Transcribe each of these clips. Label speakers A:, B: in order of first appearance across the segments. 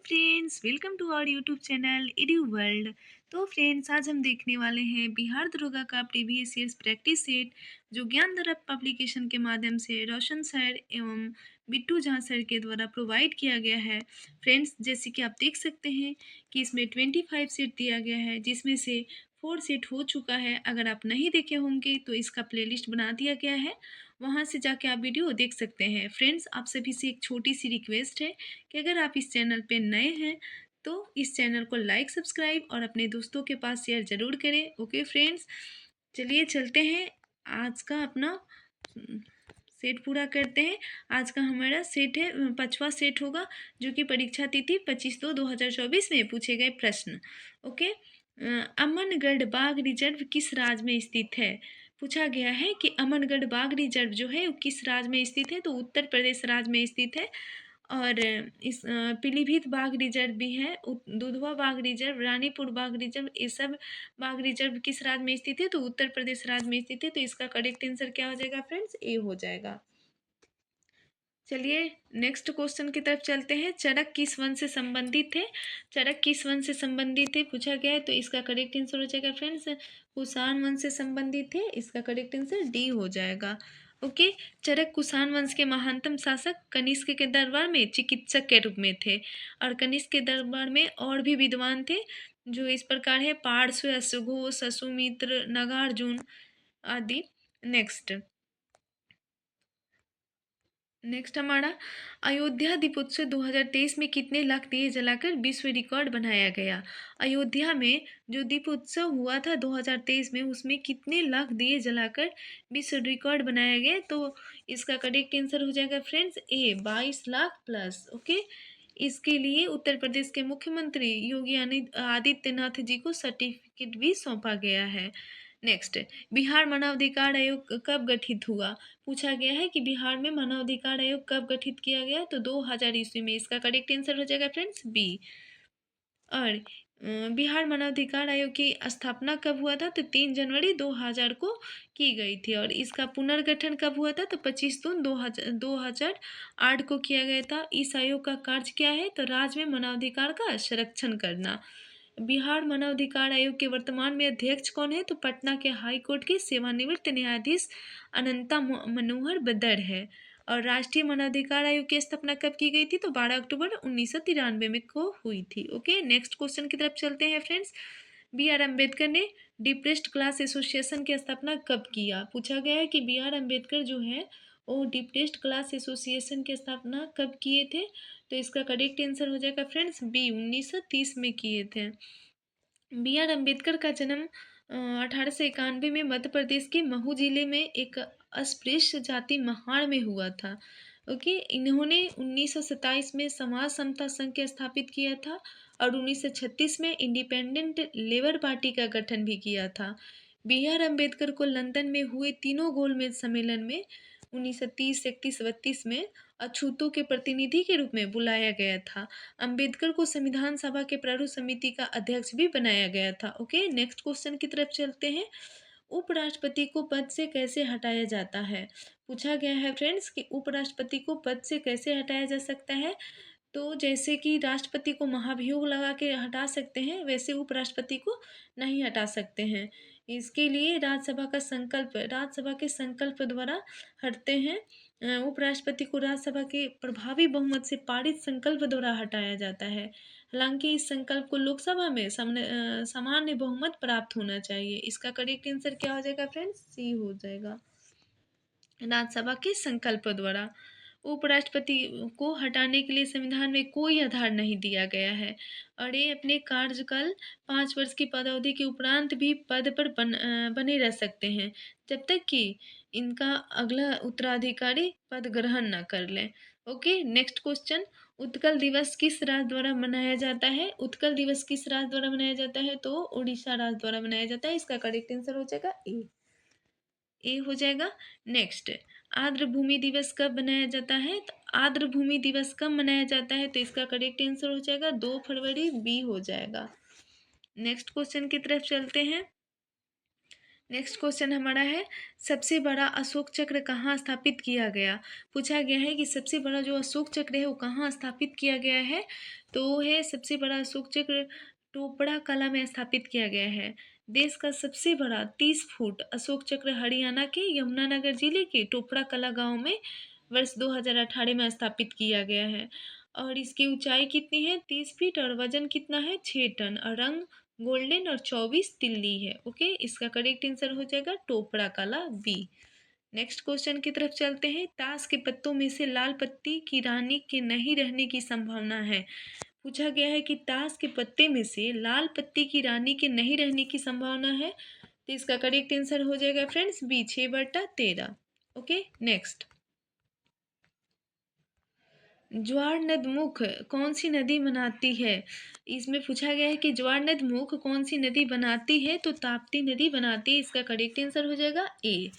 A: Friends, welcome to our YouTube channel Edu World. तो friends, आज हम देखने वाले हैं बिहार दरोगा का प्रीवियस ईयर्स प्रैक्टिस सेट, जो ज्ञान दरप पब्लिकेशन के माध्यम से रोशन सर एवं बिट्टू झा सर के द्वारा प्रोवाइड किया गया है। फ्रेंड्स, जैसे कि आप देख सकते हैं कि इसमें 25 सेट दिया गया है, जिसमें से 4 सेट हो चुका है। अगर आप नहीं देखे होंगे तो इसका प्लेलिस्ट बना दिया गया है, वहाँ से जाके आप वीडियो देख सकते हैं। फ्रेंड्स, आप सभी से एक छोटी सी रिक्वेस्ट है कि अगर आप इस चैनल पे नए हैं तो इस चैनल को लाइक सब्सक्राइब और अपने दोस्तों के पास शेयर ज़रूर करें। ओके फ्रेंड्स, चलिए चलते हैं। आज का अपना सेट पूरा करते हैं। आज का हमारा सेट है 5वां सेट होगा, जो कि परीक्षा तिथि 25/2/2024 में पूछे गए प्रश्न। ओके, अमनगढ़ बाघ रिजर्व किस राज्य में स्थित है? पूछा गया है कि अमनगढ़ बाघ रिजर्व जो है वो किस राज्य में स्थित है, तो उत्तर प्रदेश राज्य में स्थित है। और इस पीलीभीत बाघ रिजर्व भी है, दुधवा बाघ रिजर्व, रानीपुर बाघ रिजर्व, ये सब बाघ रिजर्व किस राज्य में स्थित है, तो उत्तर प्रदेश राज्य में स्थित है। तो इसका करेक्ट आंसर क्या हो जाएगा फ्रेंड्स? ए हो जाएगा। चलिए नेक्स्ट क्वेश्चन की तरफ चलते हैं। चरक किस वन से संबंधित थे? चरक किस वन से संबंधित थे पूछा गया है, तो इसका करेक्ट आंसर हो जाएगा फ्रेंड्स कुषाण वंश से संबंधित थे। इसका करेक्ट आंसर डी हो जाएगा। ओके, चरक कुषाण वंश के महानतम शासक कनिष्क के दरबार में चिकित्सक के रूप में थे, और कनिष्क के दरबार में और भी विद्वान थे, जो इस प्रकार है: पार्श्व, अश्वघोष, अश्वमित्र, नागार्जुन आदि। नेक्स्ट हमारा अयोध्या दीपोत्सव 2023 में कितने लाख दिए जलाकर विश्व रिकॉर्ड बनाया गया? अयोध्या में जो दीपोत्सव हुआ था 2023 में, उसमें कितने लाख दिए जलाकर विश्व रिकॉर्ड बनाया गया? तो इसका करेक्ट आंसर हो जाएगा फ्रेंड्स ए, 22 लाख प्लस। ओके, इसके लिए उत्तर प्रदेश के मुख्यमंत्री योगी आदित्यनाथ जी को सर्टिफिकेट भी सौंपा गया है। नेक्स्ट, बिहार मानवाधिकार आयोग कब गठित हुआ? पूछा गया है कि बिहार में मानवाधिकार आयोग कब गठित किया गया, तो 2000 ईस्वी में। इसका करेक्ट आंसर हो जाएगा फ्रेंड्स बी। और बिहार मानवाधिकार आयोग की स्थापना कब हुआ था, तो 3 जनवरी 2000 को की गई थी। और इसका पुनर्गठन कब हुआ था, तो 25 जून 2008 को किया गया था। इस आयोग का कार्य क्या है, तो राज्य में मानवाधिकार का संरक्षण करना। बिहार मानवाधिकार आयोग के वर्तमान में अध्यक्ष कौन है, तो पटना के हाई कोर्ट के सेवानिवृत्त न्यायाधीश अनंता मनोहर बदर है। और राष्ट्रीय मानवाधिकार आयोग की स्थापना कब की गई थी, तो 12 अक्टूबर 1993 में को हुई थी। ओके, नेक्स्ट क्वेश्चन की तरफ चलते हैं फ्रेंड्स। बी आर अम्बेडकर ने डिप्रेस्ड क्लास एसोसिएशन की स्थापना कब किया? पूछा गया है कि बी आर अम्बेडकर जो है वो डिप्रेस्ड क्लास एसोसिएशन की स्थापना कब किए थे, तो इसका करेक्ट आंसर हो जाएगा फ्रेंड्स बी, 1930 में किए थे। बी आर अम्बेडकर का जन्म 1891 में मध्य प्रदेश के महू जिले में एक अस्पृश्य जाति महाड़ में हुआ था। ओके, इन्होंने 1927 में समाज समता संघ के स्थापित किया था, और 1936 में इंडिपेंडेंट लेबर पार्टी का गठन भी किया था। बी आर अम्बेडकर को लंदन में हुए तीनों गोलमेज सम्मेलन में 1930, 31, 32 में अछूतों के प्रतिनिधि के रूप में बुलाया गया था। अंबेडकर को संविधान सभा के प्रारूप समिति का अध्यक्ष भी बनाया गया था। ओके, नेक्स्ट क्वेश्चन की तरफ चलते हैं। उपराष्ट्रपति को पद से कैसे हटाया जाता है? पूछा गया है फ्रेंड्स कि उपराष्ट्रपति को पद से कैसे हटाया जा सकता है। तो जैसे कि राष्ट्रपति को महाभियोग लगा के हटा सकते हैं, वैसे उपराष्ट्रपति को नहीं हटा सकते हैं। इसके लिए राज्यसभा के संकल्प द्वारा हटते हैं। उपराष्ट्रपति को राज्यसभा के प्रभावी बहुमत से पारित संकल्प द्वारा हटाया जाता है। हालांकि इस संकल्प को लोकसभा में सामान्य बहुमत प्राप्त होना चाहिए। इसका करेक्ट आंसर क्या हो जाएगा फ्रेंड्स? सी हो जाएगा, राज्यसभा के संकल्प द्वारा। उपराष्ट्रपति को हटाने के लिए संविधान में कोई आधार नहीं दिया गया है, और ये अपने कार्यकाल 5 वर्ष की पदावधि के उपरांत भी पद पर बने रह सकते हैं, जब तक कि इनका अगला उत्तराधिकारी पद ग्रहण न कर ले। Okay, next question. उत्कल दिवस किस राज्य द्वारा मनाया जाता है? उत्कल दिवस किस राज्य द्वारा मनाया जाता है, तो उड़ीसा राज्य द्वारा मनाया जाता है। इसका करेक्ट आंसर हो जाएगा ए हो जाएगा। नेक्स्ट, आर्द्र भूमि दिवस कब मनाया जाता है? तो आर्द्र भूमि दिवस कब मनाया जाता है, तो इसका करेक्ट आंसर हो जाएगा 2 फरवरी, बी हो जाएगा। नेक्स्ट क्वेश्चन की तरफ चलते हैं। नेक्स्ट क्वेश्चन हमारा है, सबसे बड़ा अशोक चक्र कहाँ स्थापित किया गया? पूछा गया है कि सबसे बड़ा जो अशोक चक्र है वो कहाँ स्थापित किया गया है? तो वो है सबसे बड़ा अशोक चक्र टोपड़ा कला में स्थापित किया गया है। देश का सबसे बड़ा 30 फुट अशोक चक्र हरियाणा के यमुनानगर जिले के टोपड़ा कला गांव में वर्ष 2018 में स्थापित किया गया है। और इसकी ऊंचाई कितनी है? 30 फीट। और वजन कितना है? 6 टन। और रंग गोल्डन और 24 तिल्ली है। ओके, इसका करेक्ट आंसर हो जाएगा टोपड़ा काला बी। नेक्स्ट क्वेश्चन की तरफ चलते हैं, ताश के पत्तों में से लाल पत्ती की रानी के नहीं रहने की संभावना है। पूछा गया है कि ताश के पत्ते में से लाल पत्ती की रानी के नहीं रहने की संभावना है। तो इसका करेक्ट आंसर हो जाएगा फ्रेंड्स बी, 6/13। ओके, नेक्स्ट, ज्वार नदमुख कौन सी नदी बनाती है? इसमें पूछा गया है कि ज्वार नदमुख कौन सी नदी बनाती है? तो ताप्ती नदी बनाती है। इसका करेक्ट आंसर हो जाएगा A.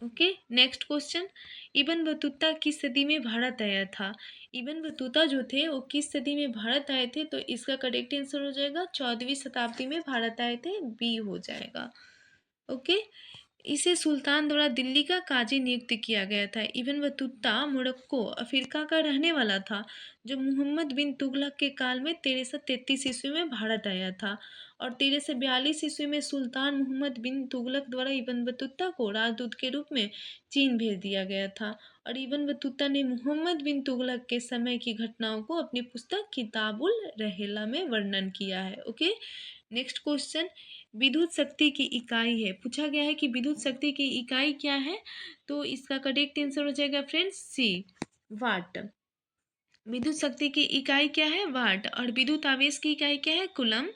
A: Okay, next question, Ibn Battuta किस सदी में भारत आया था? इब्न बतूता जो थे वो किस सदी में भारत आए थे? तो इसका करेक्ट आंसर हो जाएगा 14वीं शताब्दी में भारत आए थे, बी हो जाएगा। ओके, इसे सुल्तान द्वारा दिल्ली का काजी नियुक्त किया गया था। इब्न बतूता मोरक्को अफ्रीका का रहने वाला था, जो मुहम्मद बिन तुगलक के काल में 1333 ईस्वी में भारत आया था। और 1342 ईस्वी में सुल्तान मोहम्मद बिन तुगलक द्वारा इब्न बतूता को राजदूत के रूप में चीन भेज दिया गया था। और इब्न बतूता ने मोहम्मद बिन तुगलक के समय की घटनाओं को अपनी पुस्तक किताबुल रहेला में वर्णन किया है। ओके, नेक्स्ट क्वेश्चन, विद्युत शक्ति की इकाई है। पूछा गया है कि विद्युत शक्ति की इकाई क्या है? तो इसका करेक्ट आंसर हो जाएगा फ्रेंड्स सी, वाट। विद्युत शक्ति की इकाई क्या है? वाट। और विद्युत आवेश की इकाई क्या है? कूलम।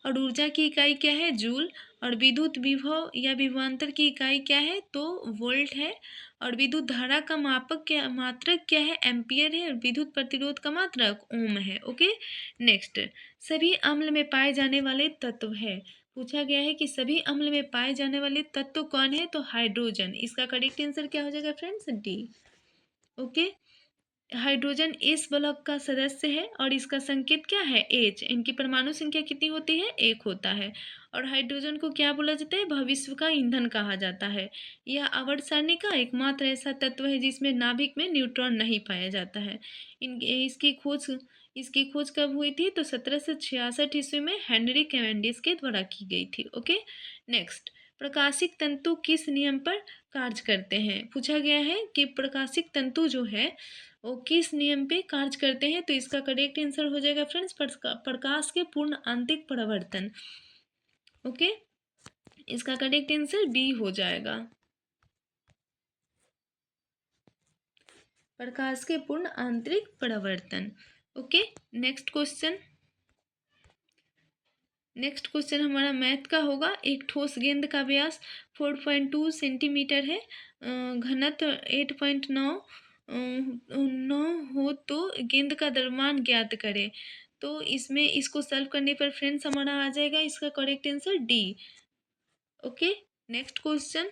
A: और ऊर्जा की इकाई क्या है? जूल। और विद्युत विभव या विभवांतर की इकाई क्या है? तो वोल्ट है। और विद्युत धारा का मापक क्या, मात्रक क्या है? एम्पियर है। और विद्युत प्रतिरोध का मात्रक ओम है। ओके, नेक्स्ट, सभी अम्ल में पाए जाने वाले तत्व है। पूछा गया है कि सभी अम्ल में पाए जाने वाले तत्व कौन है? तो हाइड्रोजन। इसका करेक्ट आंसर क्या हो जाएगा friends? D. Okay, hydrogen S block का सदस्य है और इसका संकेत क्या है? एच। इनकी परमाणु संख्या कितनी होती है? एक होता है। और हाइड्रोजन को क्या बोला जाता है? भविष्य का ईंधन कहा जाता है। यह आवर्त सारणी का एकमात्र ऐसा तत्व है जिसमें नाभिक में न्यूट्रॉन नहीं पाया जाता है। इन इसकी खोज कब हुई थी? तो 1766 ईस्वी में हेनरी कैवेंडिश के द्वारा की गई थी। ओके, नेक्स्ट, प्रकाशिक तंतु किस नियम पर कार्य करते हैं? पूछा गया है कि प्रकाशिक तंतु जो है वो किस नियम पे कार्य करते हैं? तो इसका करेक्ट आंसर हो जाएगा फ्रेंड्स प्रकाश के पूर्ण आंतरिक परावर्तन। ओके, इसका करेक्ट आंसर बी हो जाएगा, प्रकाश के पूर्ण आंतरिक परावर्तन। Okay, next question, next question हमारा मैथ का होगा। एक ठोस गेंद का व्यास 4.2 सेंटीमीटर है, घनत्व 8.9 9 हो तो गेंद का द्रव्यमान ज्ञात करें। तो इसमें इसको सॉल्व करने पर फ्रेंड्स हमारा आ जाएगा इसका correct answer D. Okay, next question,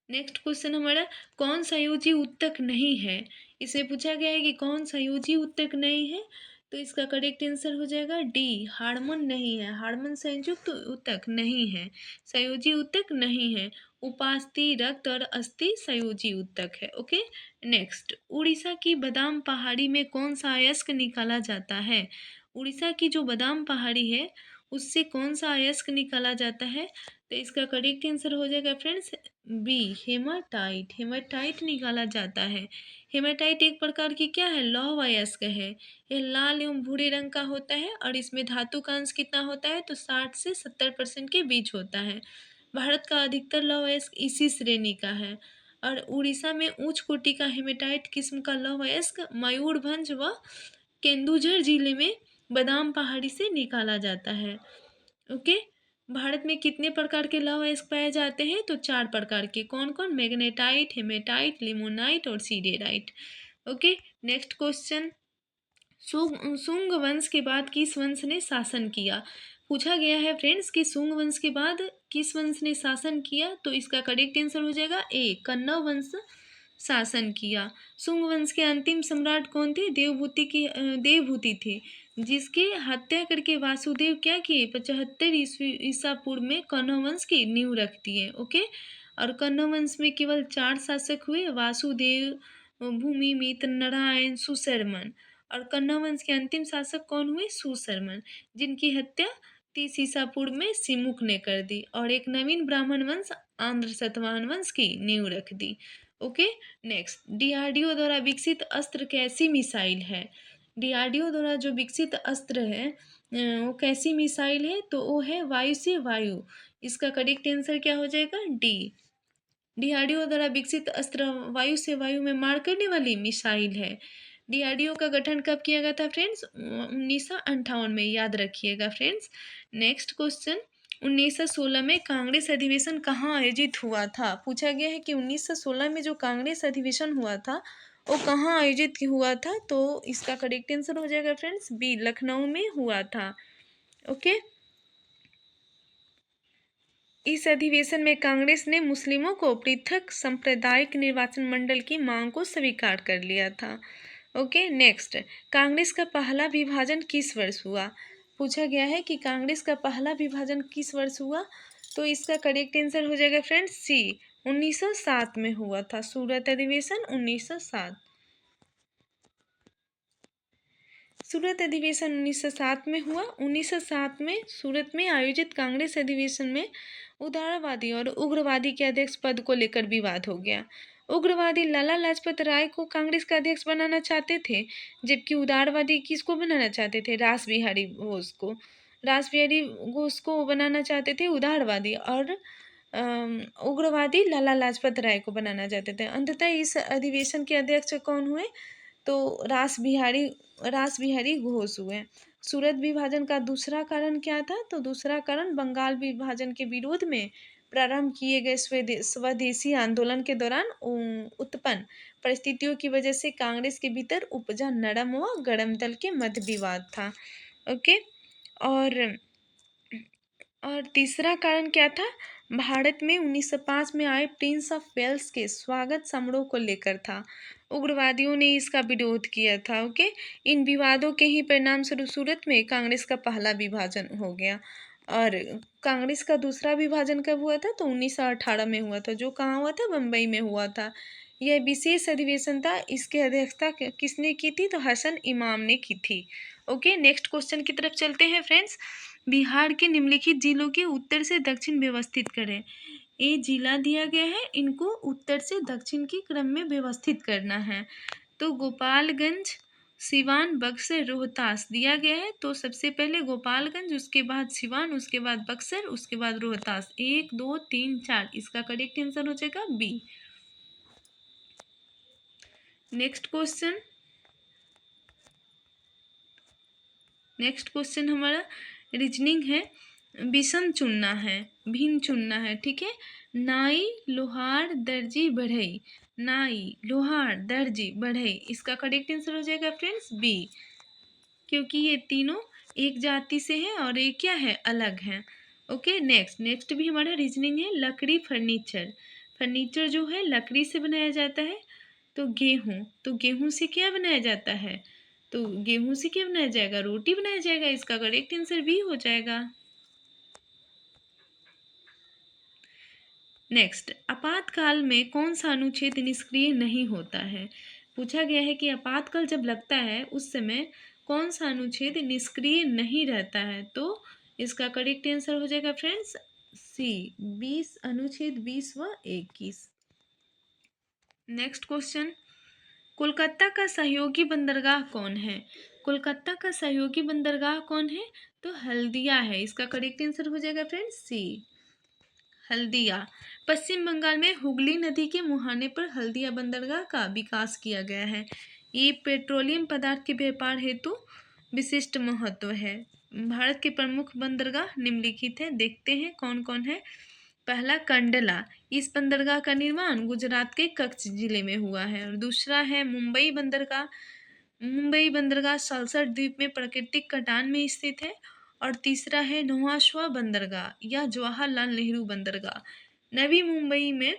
A: next question हमारा, कौन संयोजी उत्तक नहीं है? इसे पूछा गया है कि कौन संयोजी उत्तक नहीं है? तो इसका करेक्ट आंसर हो जाएगा डी, हार्मोन नहीं है। हार्मोन संयुक्त उत्तक नहीं है, संयोजी उत्तक नहीं है। उपास्थि, रक्त और अस्थि संयोजी उत्तक है। ओके, नेक्स्ट, उड़ीसा की बादाम पहाड़ी में कौन सा अयस्क निकाला जाता है? उड़ीसा की जो बादाम पहाड़ी है उससे कौन सा अयस्क निकाला जाता है? तो इसका करेक्ट आंसर हो जाएगा फ्रेंड्स बी, हेमाटाइट। हेमाटाइट निकाला जाता है। हेमाटाइट एक प्रकार की क्या है? लौह अयस्क है। यह लाल एवं भूरे रंग का होता है और इसमें धातु का अंश कितना होता है? तो 60 से 70% के बीच होता है। भारत का अधिकतर लौह अयस्क इसी श्रेणी का है। और उड़ीसा में उच्च कोटि का हेमेटाइट किस्म का लौह अयस्क मयूरभंज व केंदुझर जिले में बादाम पहाड़ी से निकाला जाता है। ओके, भारत में कितने प्रकार के लौह अयस्क पाए जाते हैं? तो 4 प्रकार के। कौन कौन? मैग्नेटाइट, हेमेटाइट, लिमोनाइट और सीडेराइट। ओके, नेक्स्ट क्वेश्चन, सुंग वंश के बाद किस वंश ने शासन किया? पूछा गया है फ्रेंड्स कि सुंग वंश के बाद किस वंश ने शासन किया? तो इसका करेक्ट आंसर हो जाएगा ए, कन्नौ वंश शासन किया। शुंग वंश के अंतिम सम्राट कौन थे? देवभूति थे, जिसकी हत्या करके वासुदेव क्या किए? 75 ईसा पूर्व में कण्व वंश की नींव रख दिए। ओके। और कण्व वंश में केवल 4 शासक हुए, वासुदेव, भूमिमित्र, नारायण, सुशर्मन। और कण्व वंश के अंतिम शासक कौन हुए? सुशर्मन, जिनकी हत्या 30 ईसा पूर्व में सिमुक ने कर दी। और एक नवीन ब्राह्मण वंश, आंध्र सतवाहन वंश की नींव रख दी। ओके। नेक्स्ट, डीआरडीओ द्वारा विकसित अस्त्र कैसी मिसाइल है? डीआरडीओ द्वारा जो विकसित अस्त्र है वो कैसी मिसाइल है? तो वो है वायु से वायु। इसका करेक्ट आंसर क्या हो जाएगा? डी। डीआरडीओ द्वारा विकसित अस्त्र वायु से वायु में मार करने वाली मिसाइल है। डीआरडीओ का गठन कब किया गया था फ्रेंड्स? 1958 में, याद रखिएगा फ्रेंड्स। नेक्स्ट क्वेश्चन, 1916 में कांग्रेस अधिवेशन कहाँ आयोजित हुआ था? पूछा गया है कि 1916 में जो कांग्रेस अधिवेशन हुआ था वो कहाँ आयोजित हुआ था? तो इसका करेक्ट आंसर हो जाएगा फ्रेंड्स बी, लखनऊ में हुआ था। ओके। इस अधिवेशन में कांग्रेस ने मुस्लिमों को पृथक सांप्रदायिक निर्वाचन मंडल की मांग को स्वीकार कर लिया था। ओके। नेक्स्ट, कांग्रेस का पहला विभाजन किस वर्ष हुआ? पूछा गया है कि कांग्रेस का पहला विभाजन किस वर्ष हुआ? तो इसका करेक्ट आंसर हो जाएगा फ्रेंड्स सी, 1907 में हुआ था। सूरत अधिवेशन 1907। सूरत अधिवेशन 1907 में हुआ। 1907 में सूरत में आयोजित कांग्रेस अधिवेशन में उदारवादी और उग्रवादी के अध्यक्ष पद को लेकर विवाद हो गया। उग्रवादी लाला लाजपत राय को कांग्रेस का अध्यक्ष बनाना चाहते थे, जबकि उदारवादी किसको बनाना चाहते थे? रास बिहारी घोष को। रास बिहारी घोष को बनाना चाहते थे उदारवादी, और उग्रवादी लाला लाजपत राय को बनाना चाहते थे। अंततः इस अधिवेशन के अध्यक्ष कौन हुए? तो रास बिहारी घोष हुए। सूरत विभाजन का दूसरा कारण क्या था? तो दूसरा कारण बंगाल विभाजन के विरोध में प्रारंभ किए गए स्वदेशी आंदोलन के दौरान उत्पन्न परिस्थितियों की वजह से कांग्रेस के भीतर उपजा नरम व गरम दल के मध्य विवाद था। ओके। और तीसरा कारण क्या था? भारत में 1905 में आए प्रिंस ऑफ वेल्स के स्वागत समारोह को लेकर था। उग्रवादियों ने इसका विरोध किया था। ओके। इन विवादों के ही परिणाम स्वरूप सूरत में कांग्रेस का पहला विभाजन हो गया। और कांग्रेस का दूसरा विभाजन कब हुआ था? तो 1918 में हुआ था, जो कहाँ हुआ था? बम्बई में हुआ था। यह विशेष अधिवेशन था। इसकी अध्यक्षता किसने की थी? तो हसन इमाम ने की थी। ओके। नेक्स्ट क्वेश्चन की तरफ चलते हैं फ्रेंड्स। बिहार के निम्नलिखित जिलों के उत्तर से दक्षिण व्यवस्थित करें। ये जिला दिया गया है, इनको उत्तर से दक्षिण के क्रम में व्यवस्थित करना है। तो गोपालगंज, सिवान, बक्सर, रोहतास दिया गया है। तो सबसे पहले गोपालगंज, उसके बाद सिवान, उसके बाद बक्सर, उसके बाद रोहतास। 1 2 3 4, इसका करेक्ट आंसर हो जाएगा बी। नेक्स्ट क्वेश्चन हमारा रीजनिंग है। विषम चुनना है, भिन्न चुनना है, ठीक है। नाई, लोहार, दर्जी, बढ़ई। नाई, लोहार, दर्जी, बढ़ई, इसका करेक्ट आंसर हो जाएगा फ्रेंड्स बी, क्योंकि ये तीनों एक जाति से हैं और ये क्या है? अलग हैं। ओके। नेक्स्ट भी हमारा रीजनिंग है। लकड़ी, फर्नीचर। फर्नीचर जो है लकड़ी से बनाया जाता है। तो गेहूं से क्या बनाया जाता है? तो गेहूं से क्या बनाया जाएगा? रोटी बनाया जाएगा। इसका करेक्ट आंसर बी हो जाएगा। नेक्स्ट, आपातकाल में कौन सा अनुच्छेद निष्क्रिय नहीं होता है? पूछा गया है कि आपातकाल जब लगता है उस समय कौन सा अनुच्छेद निष्क्रिय नहीं रहता है? तो इसका करेक्ट आंसर हो जाएगा फ्रेंड्स सी, 20, अनुच्छेद 20 व 21। नेक्स्ट क्वेश्चन, कोलकाता का सहयोगी बंदरगाह कौन है? कोलकाता का सहयोगी बंदरगाह कौन है? तो हल्दिया है। इसका करेक्ट आंसर हो जाएगा फ्रेंड्स सी, हल्दिया। पश्चिम बंगाल में हुगली नदी के मुहाने पर हल्दिया बंदरगाह का विकास किया गया है। ये पेट्रोलियम पदार्थ के व्यापार हेतु विशिष्ट महत्व है। भारत के प्रमुख बंदरगाह निम्नलिखित हैं, देखते हैं कौन कौन है। पहला, कंडला। इस बंदरगाह का निर्माण गुजरात के कच्छ जिले में हुआ है। और दूसरा है मुंबई बंदरगाह। मुंबई बंदरगाह सालसर द्वीप में प्राकृतिक कटान में स्थित है। और तीसरा है नौहाशवा बंदरगाह या जवाहरलाल नेहरू बंदरगाह, नवी मुंबई में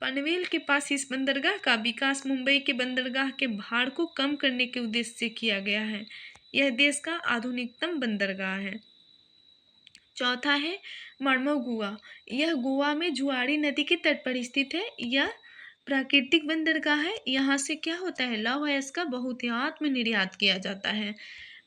A: पनवेल के पास इस बंदरगाह का विकास मुंबई के बंदरगाह के भार को कम करने के उद्देश्य से किया गया है। यह देश का आधुनिकतम बंदरगाह है। चौथा है मर्मगुआ। यह गोवा में जुआरी नदी के तट पर स्थित है। यह प्राकृतिक बंदरगाह है। यहाँ से क्या होता है, लौह अयस्क का बहुतायत में निर्यात किया जाता है।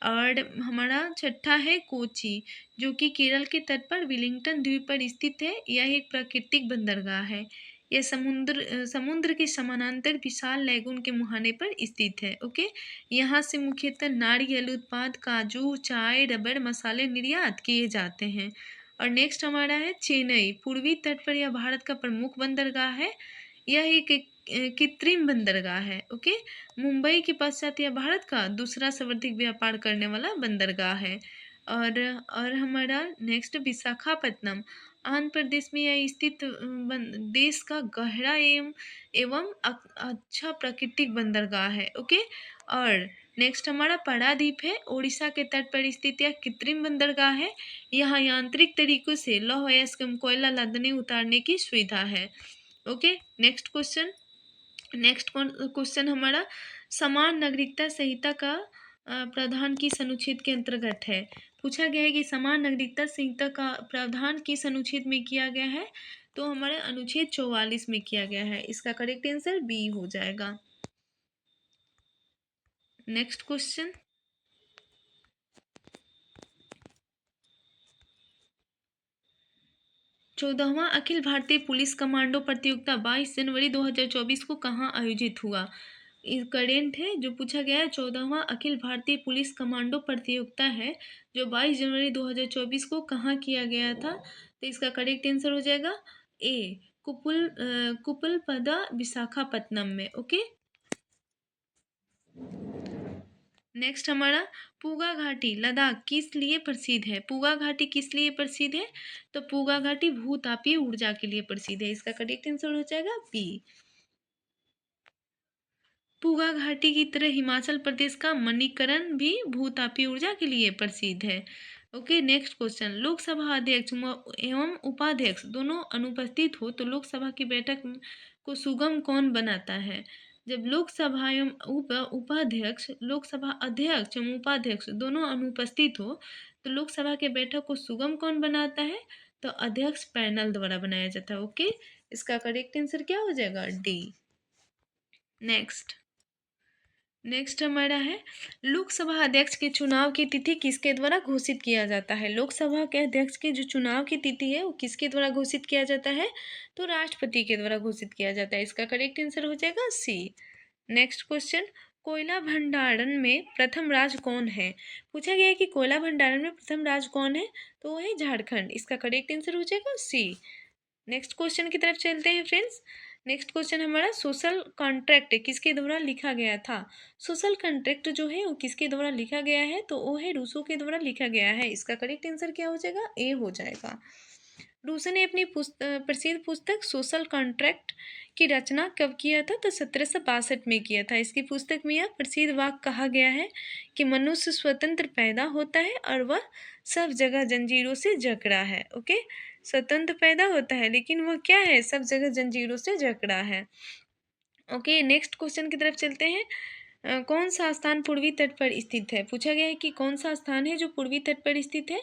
A: और हमारा छठा है कोची, जो कि केरल के तट पर विलिंगटन द्वीप पर स्थित है। यह एक प्राकृतिक बंदरगाह है। यह समुद्र के समानांतर विशाल लैगून के मुहाने पर स्थित है। ओके, यहाँ से मुख्यतः नारियल उत्पाद, काजू, चाय, रबर, मसाले निर्यात किए जाते हैं। और नेक्स्ट हमारा है चेन्नई। पूर्वी तट पर यह भारत का प्रमुख बंदरगाह है। यह एक कृत्रिम बंदरगाह है। ओके, मुंबई के पश्चात यह भारत का दूसरा सर्वाधिक व्यापार करने वाला बंदरगाह है। और हमारा नेक्स्ट विशाखापत्तनम। आंध्र प्रदेश में यह स्थित देश का गहरा एवं अच्छा प्राकृतिक बंदरगाह है। ओके, और नेक्स्ट हमारा पारादीप है। उड़ीसा के तट पर स्थित यह कृत्रिम बंदरगाह है। यहाँ यांत्रिक तरीकों से लौह अयस्क एवं कोयला लादने उतारने की सुविधा है। ओके, नेक्स्ट क्वेश्चन हमारा समान नागरिकता संहिता का प्रावधान किस अनुच्छेद के अंतर्गत है। पूछा गया है कि समान नागरिकता संहिता का प्रावधान किस अनुच्छेद में किया गया है। तो हमारे अनुच्छेद 44 में किया गया है। इसका करेक्ट आंसर बी हो जाएगा। Next question, 14वां Akhil Bharatiya police commando प्रतियोगिता 22 जनवरी 2024 को कहाँ आयोजित हुआ। करेंट है जो पूछा गया है। 14वां अखिल भारतीय पुलिस कमांडो प्रतियोगिता है जो 22 जनवरी 2024 को कहाँ किया गया था। तो इसका करेक्ट आंसर हो जाएगा ए, कुपलपदा विशाखापत्तनम में। ओके, नेक्स्ट हमारा पूगा घाटी लद्दाख किस लिए प्रसिद्ध है। पूगा घाटी किस लिए प्रसिद्ध है। तो पूगा घाटी भूतापीय ऊर्जा के लिए प्रसिद्ध है। इसका करेक्ट आंसर हो जाएगा बी। पूगा घाटी की तरह हिमाचल प्रदेश का मणिकरण भी भूतापीय ऊर्जा के लिए प्रसिद्ध है। ओके, नेक्स्ट क्वेश्चन, लोकसभा अध्यक्ष एवं उपाध्यक्ष दोनों अनुपस्थित हो तो लोकसभा की बैठक को सुगम कौन बनाता है। जब लोकसभा एवं उपाध्यक्ष, लोकसभा अध्यक्ष एवं उपाध्यक्ष दोनों अनुपस्थित हो तो लोकसभा के बैठक को सुगम कौन बनाता है। तो अध्यक्ष पैनल द्वारा बनाया जाता है। ओके, इसका करेक्ट आंसर क्या हो जाएगा, डी। नेक्स्ट हमारा है लोकसभा अध्यक्ष के चुनाव की तिथि किसके द्वारा घोषित किया जाता है। लोकसभा के अध्यक्ष के जो चुनाव की तिथि है वो किसके द्वारा घोषित किया जाता है। तो राष्ट्रपति के द्वारा घोषित किया जाता है। इसका करेक्ट आंसर हो जाएगा सी। नेक्स्ट क्वेश्चन, कोयला भंडारण में प्रथम राज्य कौन है। पूछा गया है कि कोयला भंडारण में प्रथम राज्य कौन है। तो वो है झारखंड। इसका करेक्ट आंसर हो जाएगा सी। नेक्स्ट क्वेश्चन की तरफ चलते हैं फ्रेंड्स। नेक्स्ट क्वेश्चन हमारा सोशल कॉन्ट्रैक्ट किसके द्वारा लिखा गया था। सोशल कॉन्ट्रैक्ट जो है वो किसके द्वारा लिखा गया है। तो वो है रूसो के द्वारा लिखा गया है। इसका करेक्ट आंसर क्या हो जाएगा, ए हो जाएगा। रूसो ने अपनी प्रसिद्ध पुस्तक सोशल कॉन्ट्रैक्ट की रचना कब किया था। तो 1762 में किया था। इसकी पुस्तक में यह प्रसिद्ध वाक्य कहा गया है कि मनुष्य स्वतंत्र पैदा होता है और वह सब जगह जंजीरों से जकड़ा है। ओके, स्वतंत्र पैदा होता है लेकिन वह क्या है, सब जगह जंजीरों से जकड़ा है। ओके, नेक्स्ट क्वेश्चन की तरफ चलते हैं। कौन सा स्थान पूर्वी तट पर स्थित है। पूछा गया है कि कौन सा स्थान है जो पूर्वी तट पर स्थित है।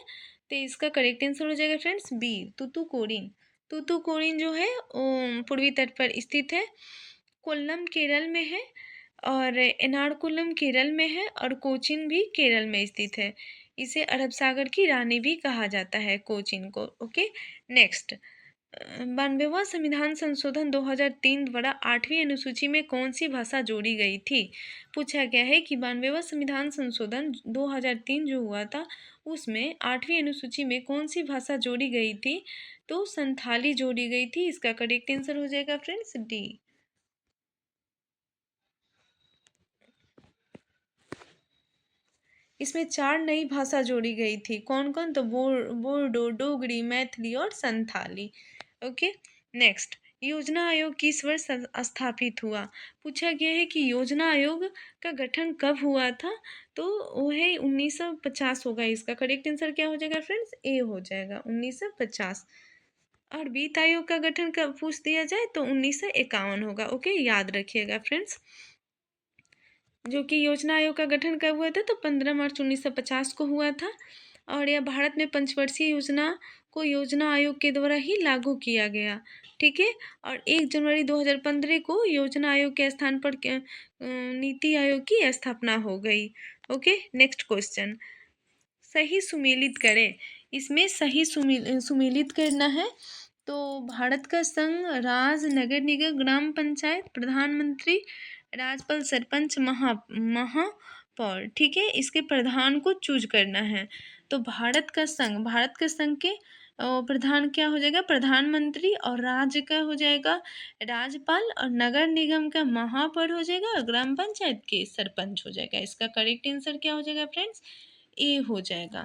A: तो इसका करेक्ट आंसर हो जाएगा फ्रेंड्स बी, तूतुकोरिन। तूतुकोरिन जो है पूर्वी तट पर स्थित है। कोल्लम केरल में है और एर्नाकुलम केरल में है और कोचीन भी केरल में स्थित है। इसे अरब सागर की रानी भी कहा जाता है कोचीन को। ओके, नेक्स्ट 92वां संविधान संशोधन 2003 द्वारा 8वीं अनुसूची में कौन सी भाषा जोड़ी गई थी। पूछा गया है कि 92वां संविधान संशोधन 2003 जो हुआ था उसमें 8वीं अनुसूची में कौन सी भाषा जोड़ी गई थी। तो संथाली जोड़ी गई थी। इसका करेक्ट आंसर हो जाएगा फ्रेंड्स डी। इसमें 4 नई भाषा जोड़ी गई थी। कौन कौन, तो बोर्डो, डोगरी, मैथिली और संथाली। ओके, नेक्स्ट, योजना आयोग किस वर्ष स्थापित हुआ। पूछा गया है कि योजना आयोग का गठन कब हुआ था। तो वो है 1950 होगा। इसका करेक्ट आंसर क्या हो जाएगा फ्रेंड्स, ए हो जाएगा 1950। और वित्त आयोग का गठन कब पूछ दिया जाए तो 1951 होगा। ओके, याद रखिएगा फ्रेंड्स। जो कि योजना आयोग का गठन कब हुआ था तो 15 मार्च 1950 को हुआ था। और यह भारत में पंचवर्षीय योजना को योजना आयोग के द्वारा ही लागू किया गया। ठीक है। और 1 जनवरी 2015 को योजना आयोग के स्थान पर नीति आयोग की स्थापना हो गई। Okay, next question. सही सुमेलित करें। इसमें सही सुमेलित करना है। तो भारत का संघ, राज्य, नगर निगम, ग्राम पंचायत, प्रधानमंत्री, राज्यपाल, सरपंच, महापौर। ठीक है, इसके प्रधान को चूज करना है। तो भारत का संघ के प्रधान क्या हो जाएगा, प्रधानमंत्री। और राज्य का हो जाएगा राज्यपाल। और नगर निगम का महापौर हो जाएगा। और ग्राम पंचायत के सरपंच हो जाएगा। इसका करेक्ट आंसर क्या हो जाएगा फ्रेंड्स, ए हो जाएगा।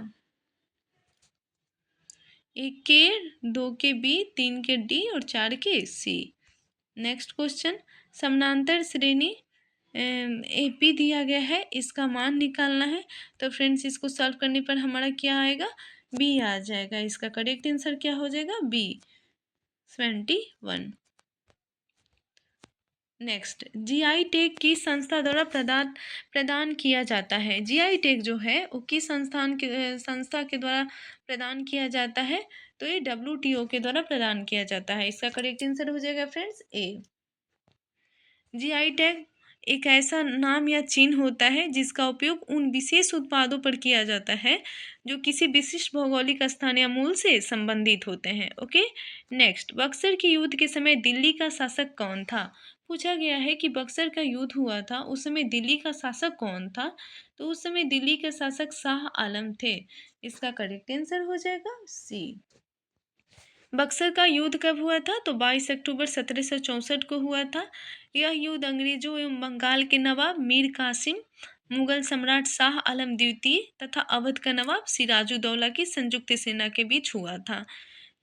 A: 1 के, 2 के बी, 3 के डी और 4 के सी। Next question. समानांतर श्रेणी एपी दिया गया है, इसका मान निकालना है। तो फ्रेंड्स इसको सॉल्व करने पर हमारा क्या आएगा, बी आ जाएगा। इसका करेक्ट आंसर क्या हो जाएगा, बी 21। नेक्स्ट, जीआई टैग किस संस्था द्वारा प्रदान किया जाता है। जीआई टैग जो है वो किस संस्था के द्वारा प्रदान किया जाता है। तो ये डब्ल्यूटीओ के द्वारा प्रदान किया जाता है। इसका करेक्ट आंसर हो जाएगा फ्रेंड्स ए। जीआई टैग एक ऐसा नाम या चिन्ह होता है जिसका उपयोग उन विशेष उत्पादों पर किया जाता है जो किसी विशिष्ट भौगोलिक स्थान या मूल से संबंधित होते हैं। ओके, नेक्स्ट, बक्सर के युद्ध के समय दिल्ली का शासक कौन था। पूछा गया है कि बक्सर का युद्ध हुआ था उस समय दिल्ली का शासक कौन था। तो उस समय दिल्ली के शासक शाह आलम थे। इसका करेक्ट आंसर हो जाएगा सी। बक्सर का युद्ध कब हुआ था तो 22 अक्टूबर 1764 को हुआ था। यह युद्ध अंग्रेजों एवं बंगाल के नवाब मीर कासिम, मुगल सम्राट शाह आलम द्वितीय तथा अवध का नवाब सिराजुद्दौला की संयुक्त सेना के बीच हुआ था,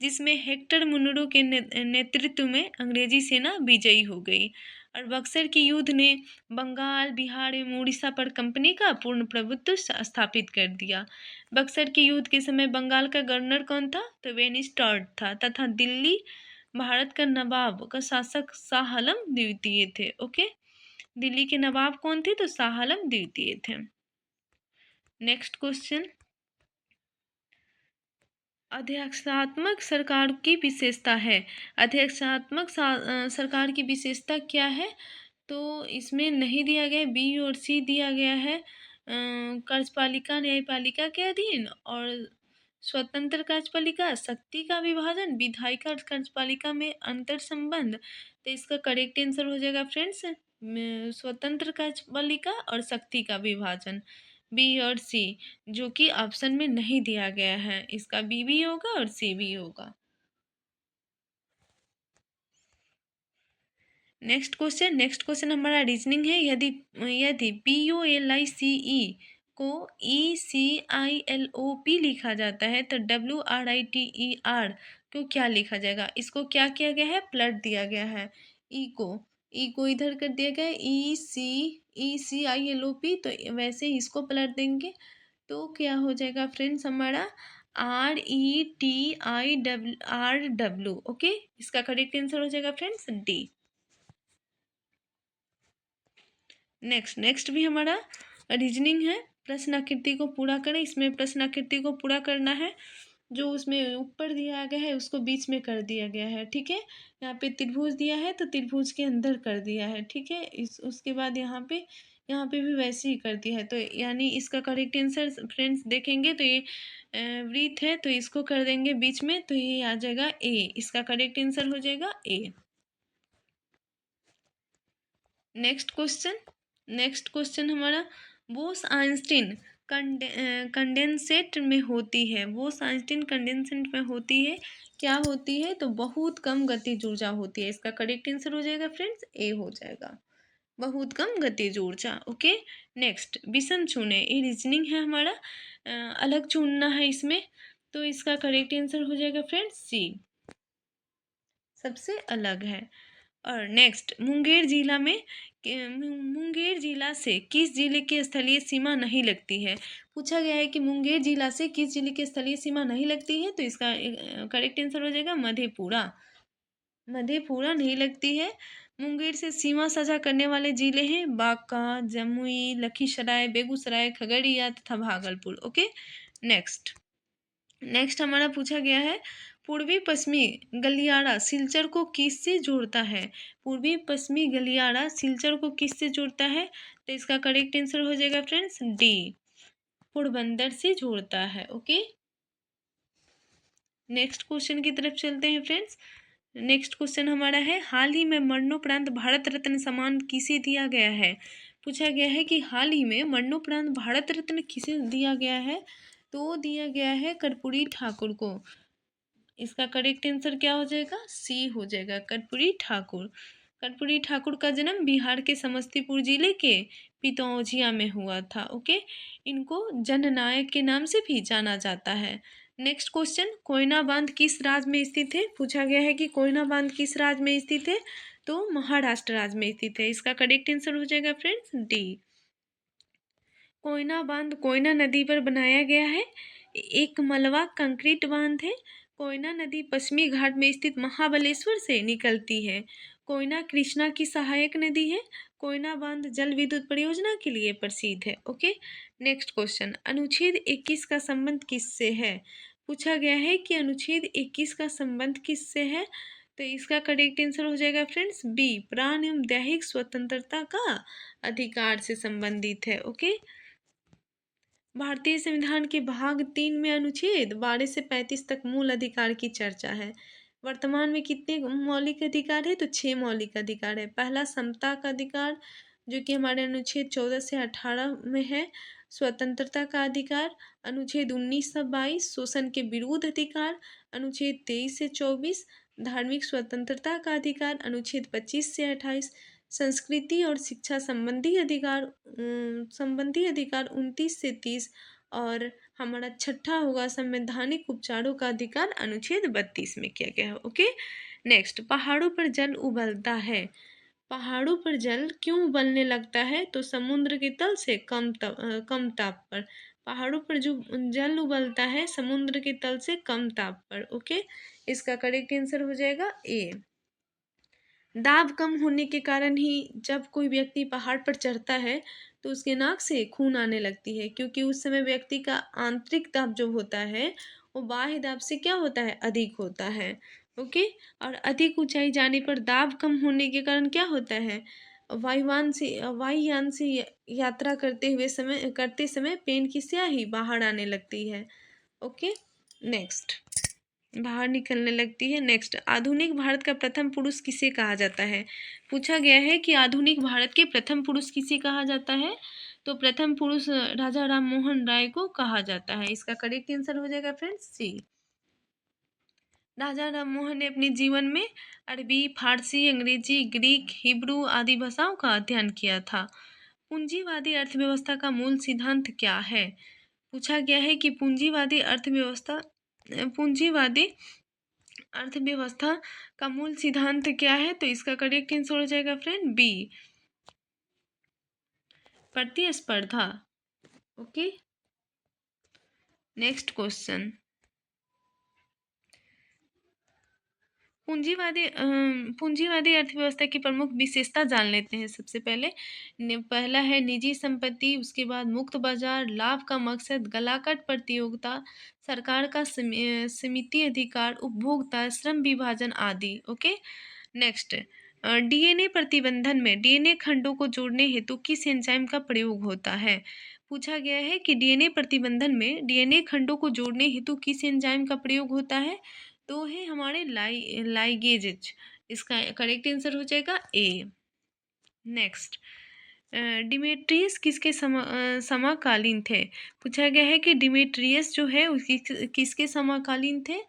A: जिसमें हेक्टर मुनरो के नेतृत्व में अंग्रेजी सेना विजयी हो गई। और बक्सर के युद्ध ने बंगाल, बिहार एवं उड़ीसा पर कंपनी का पूर्ण प्रभुत्व स्थापित कर दिया। बक्सर के युद्ध के समय बंगाल का गवर्नर कौन था तो वेनिस्टॉर्ड था तथा दिल्ली भारत का नवाब का शासक शाह आलम द्वितीय थे। ओके, दिल्ली के नवाब कौन थे तो शाह आलम द्वितीय थे। Next question. अध्यक्षात्मक सरकार की विशेषता है। अध्यक्षात्मक सरकार की विशेषता क्या है तो इसमें नहीं दिया गया है, बी और सी दिया गया है। कार्यपालिका न्यायपालिका के अधीन और स्वतंत्र कार्यपालिका, शक्ति का विभाजन, विधायिका और कार्यपालिका में अंतर संबंध। तो इसका करेक्ट आंसर हो जाएगा फ्रेंड्स स्वतंत्र कार्यपालिका और शक्ति का विभाजन, बी और सी, जो कि ऑप्शन में नहीं दिया गया है। इसका बी भी होगा और सी भी होगा। नेक्स्ट क्वेश्चन हमारा रीजनिंग है। यदि यदि POLICE को ECILOP लिखा जाता है तो WRITER को क्या लिखा जाएगा। इसको क्या किया गया है, पलट दिया गया है। ई को इधर कर दिया गया है, ECILOP, तो वैसे ही इसको पलट देंगे तो क्या हो जाएगा फ्रेंड्स हमारा RETIRW। ओके, इसका करेक्ट आंसर हो जाएगा फ्रेंड्स डी। नेक्स्ट भी हमारा रीजनिंग है। प्रश्न आकृति को पूरा करें। इसमें प्रश्न आकृति को पूरा करना है। जो उसमें ऊपर दिया गया है उसको बीच में कर दिया गया है। ठीक है, यहाँ पे त्रिभुज दिया है तो त्रिभुज के अंदर कर दिया है। ठीक है, उसके बाद यहाँ पे भी वैसे ही कर दिया है। तो यानी इसका करेक्ट आंसर फ्रेंड्स देखेंगे तो ये वृत्त है तो इसको कर देंगे बीच में तो ये आ जाएगा ए। इसका करेक्ट आंसर हो जाएगा ए। नेक्स्ट क्वेश्चन हमारा, बोस आइंस्टीन कंडेंसेट में होती है। बोस आइंस्टीन कंडेंसेट में होती है, क्या होती है तो बहुत कम गतिज ऊर्जा होती है। इसका करेक्ट आंसर हो जाएगा फ्रेंड्स ए हो जाएगा, बहुत कम गतिज ऊर्जा। ओके, नेक्स्ट, विषम चुने, ये रीजनिंग है हमारा। अलग चुनना है इसमें तो इसका करेक्ट आंसर हो जाएगा फ्रेंड्स सी, सबसे अलग है। और नेक्स्ट, मुंगेर जिला में मुंगेर जिला से किस जिले की स्थलीय सीमा नहीं लगती है? पूछा गया है कि मुंगेर जिला से किस जिले की स्थलीय सीमा नहीं लगती है, तो इसका करेक्ट आंसर हो जाएगा मधेपुरा। मधेपुरा नहीं लगती है। मुंगेर से सीमा साझा करने वाले जिले हैं बांका, जमुई, लखीसराय, बेगूसराय, खगड़िया तथा भागलपुर। ओके, नेक्स्ट नेक्स्ट हमारा पूछा गया है, पूर्वी पश्चिमी गलियारा सिलचर को किससे जोड़ता है? पूर्वी पश्चिमी गलियारा सिलचर को किससे जोड़ता है? तो इसका करेक्ट आंसर हो जाएगा फ्रेंड्स डी, पोरबंदर से जोड़ता है। ओके, नेक्स्ट क्वेश्चन की तरफ चलते हैं फ्रेंड्स। नेक्स्ट क्वेश्चन हमारा है, हाल ही में मरणोपरांत भारत रत्न सम्मान किसे दिया गया है? पूछा गया है कि हाल ही में मरणोपरांत भारत रत्न किसे दिया गया है? तो दिया गया है कर्पूरी ठाकुर को। इसका करेक्ट आंसर क्या हो जाएगा? सी हो जाएगा, कर्पूरी ठाकुर। कर्पूरी ठाकुर का जन्म बिहार के समस्तीपुर जिले के पितौजिया में हुआ था। ओके, इनको जननायक के नाम से भी जाना जाता है। नेक्स्ट क्वेश्चन, कोयना बांध किस राज्य में स्थित है? पूछा गया है कि कोयना बांध किस राज्य में स्थित है? तो महाराष्ट्र राज्य में स्थित है। इसका करेक्ट आंसर हो जाएगा फ्रेंड्स डी। कोयना बांध कोयना नदी पर बनाया गया है, एक मलबा कंक्रीट बांध है। कोयना नदी पश्चिमी घाट में स्थित महाबलेश्वर से निकलती है। कोयना कृष्णा की सहायक नदी है। कोयना बांध जल विद्युत परियोजना के लिए प्रसिद्ध है। ओके, नेक्स्ट क्वेश्चन, अनुच्छेद 21 का संबंध किससे है? पूछा गया है कि अनुच्छेद 21 का संबंध किससे है? तो इसका करेक्ट आंसर हो जाएगा फ्रेंड्स बी, प्राण एवं दैहिक स्वतंत्रता का अधिकार से संबंधित है। ओके, भारतीय संविधान के भाग 3 में अनुच्छेद 12 से 35 तक मूल अधिकार की चर्चा है। वर्तमान में कितने मौलिक अधिकार है? तो 6 मौलिक अधिकार है। पहला समता का अधिकार, जो कि हमारे अनुच्छेद 14 से 18 में है। स्वतंत्रता का अधिकार अनुच्छेद 19 से 22, शोषण के विरुद्ध अधिकार अनुच्छेद 23 से 24, धार्मिक स्वतंत्रता का अधिकार अनुच्छेद 25 से 28, संस्कृति और शिक्षा संबंधी अधिकार 29 से 30, और हमारा छठा होगा संवैधानिक उपचारों का अधिकार अनुच्छेद 32 में किया गया है। ओके, नेक्स्ट, पहाड़ों पर जल उबलता है। पहाड़ों पर जल क्यों उबलने लगता है? तो समुद्र के तल से कम ताप पर। पहाड़ों पर जो जल उबलता है समुद्र के तल से कम ताप पर। ओके, इसका करेक्ट आंसर हो जाएगा ए। दाब कम होने के कारण ही जब कोई व्यक्ति पहाड़ पर चढ़ता है तो उसके नाक से खून आने लगती है, क्योंकि उस समय व्यक्ति का आंतरिक दाब जो होता है वो बाह्य दाब से क्या होता है? अधिक होता है। ओके, और अधिक ऊंचाई जाने पर दाब कम होने के कारण क्या होता है? वायुयान से यात्रा करते समय पेन की स्याही बाहर आने लगती है। ओके, नेक्स्ट, बाहर निकलने लगती है। नेक्स्ट, आधुनिक भारत का प्रथम पुरुष किसे कहा जाता है? पूछा गया है कि आधुनिक भारत के प्रथम पुरुष किसे कहा जाता है? तो प्रथम पुरुष राजा राम मोहन राय को कहा जाता है। इसका करेक्ट आंसर हो जाएगा फ्रेंड्स सी। राजा राम मोहन ने अपने जीवन में अरबी, फारसी, अंग्रेजी, ग्रीक, हिब्रू आदि भाषाओं का अध्ययन किया था। पूंजीवादी अर्थव्यवस्था का मूल सिद्धांत क्या है? पूछा गया है कि पूंजीवादी अर्थव्यवस्था का मूल सिद्धांत क्या है? तो इसका करेक्ट आंसर हो जाएगा फ्रेंड बी, प्रतिस्पर्धा। ओके, नेक्स्ट क्वेश्चन, पूंजीवादी अर्थव्यवस्था की प्रमुख विशेषता जान लेते हैं। सबसे पहले पहला है निजी संपत्ति, उसके बाद मुक्त बाजार, लाभ का मकसद, गलाकट प्रतियोगिता, सरकार का समिति अधिकार, उपभोक्ता, श्रम विभाजन आदि। ओके, नेक्स्ट, डीएनए प्रतिबंधन में डीएनए खंडों को जोड़ने हेतु किस एंजाइम का प्रयोग होता है? पूछा गया है कि डीएनए प्रतिबंधन में डीएनए खंडों को जोड़ने हेतु किस एंजाइम का प्रयोग होता है? तो है हमारे लाइगेज। इसका करेक्ट आंसर हो जाएगा ए। नेक्स्ट, डिमेट्रियस किसके समकालीन थे? पूछा गया है कि डिमेट्रियस जो है उसकी किसके समकालीन थे?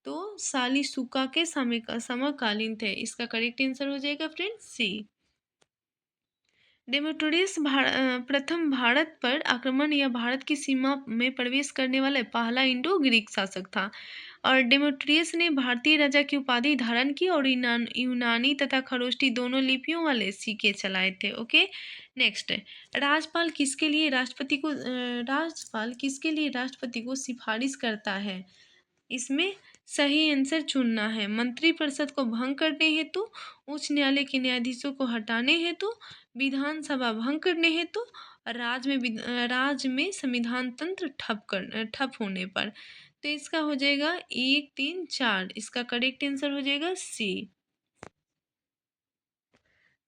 A: तो सालिसुका के समकालीन थे। इसका करेक्ट आंसर हो जाएगा फ्रेंड सी। डेमेट्रियस प्रथम भारत पर आक्रमण या भारत की सीमा में प्रवेश करने वाला पहला इंडो ग्रीक शासक था। और डेमेट्रियस ने भारतीय राजा की उपाधि धारण की और यूनानी तथा खरोष्टी दोनों लिपियों वाले सिक्के चलाए थे। ओके, नेक्स्ट, राज्यपाल किसके लिए राष्ट्रपति को सिफारिश करता है? इसमें सही आंसर चुनना है। मंत्रिपरिषद को भंग करने हेतु, उच्च न्यायालय के न्यायाधीशों को हटाने हेतु, विधानसभा भंग करने हेतु, राज्य में संविधान तंत्र ठप होने पर। तो इसका हो जाएगा 1, 3, 4। इसका करेक्ट आंसर हो जाएगा सी।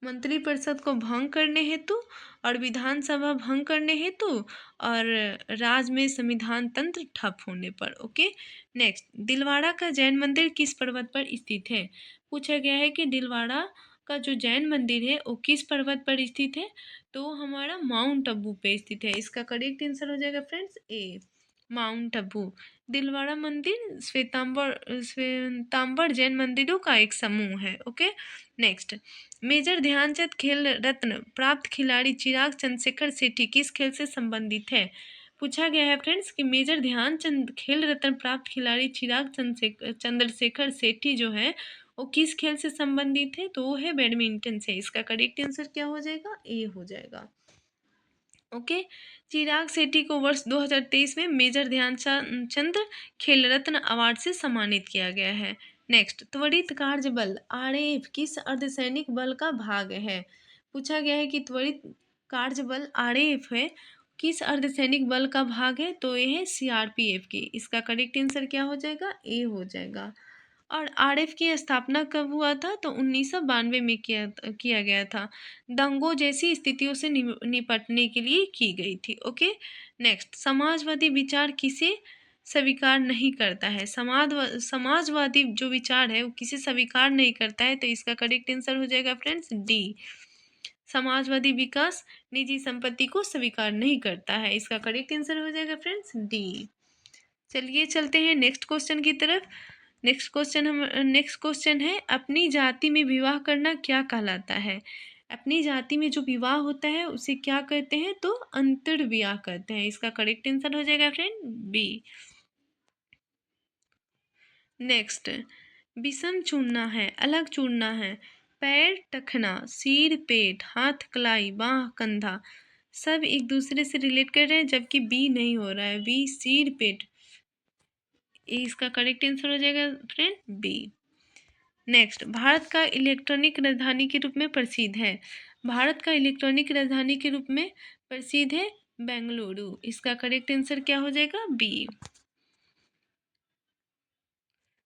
A: मंत्रिपरिषद को भंग करने हेतु और विधानसभा भंग करने हेतु और राज्य में संविधान तंत्र ठप होने पर। ओके, नेक्स्ट, दिलवाड़ा का जैन मंदिर किस पर्वत पर स्थित है? पूछा गया है कि दिलवाड़ा का जो जैन मंदिर है वो किस पर्वत पर स्थित है? तो हमारा माउंट आबू पे स्थित है। इसका करेक्ट आंसर हो जाएगा फ्रेंड्स ए, माउंट आबू। दिलवाड़ा मंदिर श्वेतांबर जैन मंदिरों का एक समूह है। ओके, नेक्स्ट, मेजर ध्यानचंद खेल रत्न प्राप्त खिलाड़ी चिराग चंद्रशेखर सेठी किस खेल से संबंधित है? पूछा गया है फ्रेंड्स कि मेजर ध्यानचंद खेल रत्न प्राप्त खिलाड़ी चिराग चंद्रशेखर सेठी जो है वो किस खेल से संबंधित है? तो वो है बैडमिंटन से। इसका करेक्ट आंसर क्या हो जाएगा? ए हो जाएगा। ओके, चिराग सेठी को वर्ष 2023 में मेजर ध्यानचंद खेल रत्न अवार्ड से सम्मानित किया गया है। नेक्स्ट, त्वरित कार्य बल आरएएफ किस अर्धसैनिक बल का भाग है? पूछा गया है कि त्वरित कार्य बल आरएएफ है किस अर्धसैनिक बल का भाग है? तो ये है सीआरपीएफ की। इसका करेक्ट आंसर क्या हो जाएगा? ए हो जाएगा। और आरएफ की स्थापना कब हुआ था? तो 1992 में किया गया था। दंगों जैसी स्थितियों से निपटने के लिए की गई थी। ओके, नेक्स्ट, समाजवादी विचार किसे स्वीकार नहीं करता है? समाजवादी जो विचार है वो किसे स्वीकार नहीं करता है? तो इसका करेक्ट आंसर हो जाएगा फ्रेंड्स डी, समाजवादी विकास निजी संपत्ति को स्वीकार नहीं करता है। इसका करेक्ट आंसर हो जाएगा फ्रेंड्स डी। चलिए चलते हैं नेक्स्ट क्वेश्चन की तरफ। नेक्स्ट क्वेश्चन है, अपनी जाति में विवाह करना क्या कहलाता है? अपनी जाति में जो विवाह होता है उसे क्या कहते हैं? तो अंतर्विवाह कहते हैं। इसका करेक्ट आंसर हो जाएगा फ्रेंड बी। नेक्स्ट, विषम चुनना है, अलग चुनना है। पैर टखना, सिर पेट, हाथ कलाई, बाह कंधा, सब एक दूसरे से रिलेट कर रहे हैं जबकि बी नहीं हो रहा है। बी सिर पेट, इसका करेक्ट आंसर हो जाएगा फ्रेंड बी। नेक्स्ट, भारत का इलेक्ट्रॉनिक राजधानी के रूप में प्रसिद्ध है। भारत का इलेक्ट्रॉनिक राजधानी के रूप में प्रसिद्ध है बेंगलुरु। इसका करेक्ट आंसर क्या हो जाएगा? बी।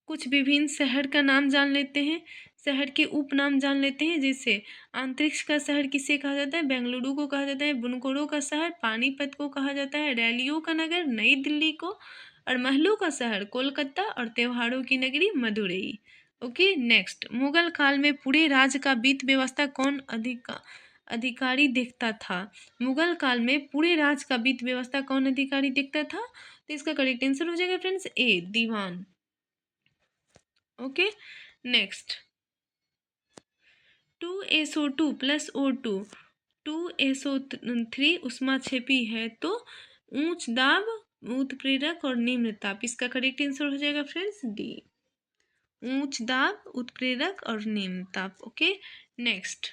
A: कुछ विभिन्न शहर का नाम जान लेते हैं, शहर के उपनाम जान लेते हैं। जैसे अंतरिक्ष का शहर किसे कहा जाता है? बेंगलुरु को कहा जाता है। बुनकरों का शहर पानीपत को कहा जाता है। रैलियों का नगर नई दिल्ली को, और महलों का शहर कोलकाता, और त्योहारों की नगरी मदुरई। ओके, नेक्स्ट, मुगल काल में पूरे राज्य का वित्त व्यवस्था कौन अधिकारी देखता था? मुगल काल में पूरे राज्य का वित्त व्यवस्था कौन अधिकारी देखता था? तो इसका करेक्ट आंसर हो जाएगा फ्रेंड्स ए, दीवान। Okay, next, 2SO2 plus O2 2SO3 उष्माक्षेपी है तो उच्च दाब, उत्प्रेरक और निम्न ताप। इसका करेक्ट आंसर हो जाएगा फ्रेंड्स डी, उच्च दाब, उत्प्रेरक और निम्न ताप। ओके, नेक्स्ट,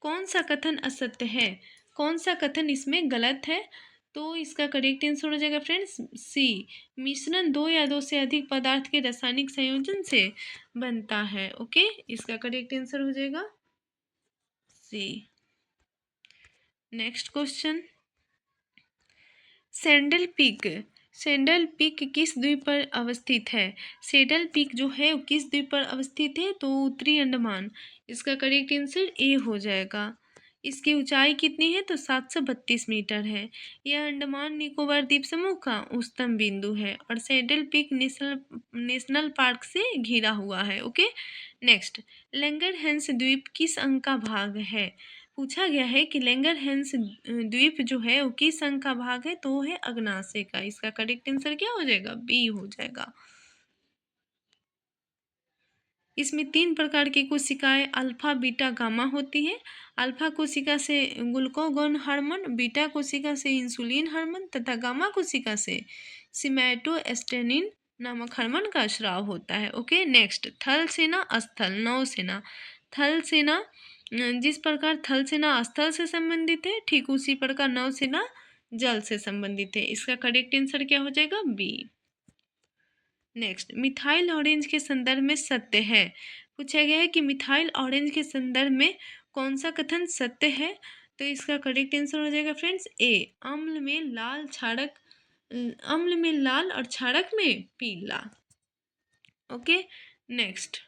A: कौन सा कथन असत्य है? कौन सा कथन इसमें गलत है? तो इसका करेक्ट आंसर हो जाएगा फ्रेंड्स सी, मिश्रण दो या दो से अधिक पदार्थ के रासायनिक संयोजन से बनता है। ओके, इसका करेक्ट आंसर हो जाएगा C. Next question, saddle peak saddle peak किस द्वीप पर अवस्थित है? सैडल पीक जो है वो किस द्वीप पर अवस्थित है? तो उत्तरी अंडमान। इसका करेक्ट आंसर ए हो जाएगा। इसकी ऊंचाई कितनी है? तो 732 मीटर है। यह अंडमान निकोबार द्वीप समूह का उच्चतम बिंदु है और सैडल पीक नेशनल पार्क से घिरा हुआ है। ओके, नेक्स्ट, लैंगरहैंस द्वीप किस अंग का भाग है? पूछा गया है कि लैंगरहैंस द्वीप जो है वो किस अंग का भाग है? तो वो है अग्नाशय का। इसका करेक्ट आंसर क्या हो जाएगा? बी हो जाएगा। इसमें 3 प्रकार की कोशिकाएं अल्फा बीटा गामा होती है। अल्फा कोशिका से ग्लूकागोन हार्मोन, बीटा कोशिका से इंसुलिन हार्मोन तथा गामा कोशिका से सिमेटोस्टेनिन नामक हरमन का श्राव होता है। ओके नेक्स्ट, थल सेना स्थल नौसेना। थल सेना जिस प्रकार थल सेना स्थल से संबंधित है, ठीक उसी प्रकार नौसेना जल से संबंधित है। इसका करेक्ट आंसर क्या हो जाएगा? बी। नेक्स्ट, मिथाइल ऑरेंज के संदर्भ में सत्य है। पूछा गया है कि मिथाइल ऑरेंज के संदर्भ में कौन सा कथन सत्य है? तो इसका करेक्ट आंसर हो जाएगा फ्रेंड्स ए, अम्ल में लाल क्षारक, अम्ल में लाल और क्षारक में पीला। ओके नेक्स्ट,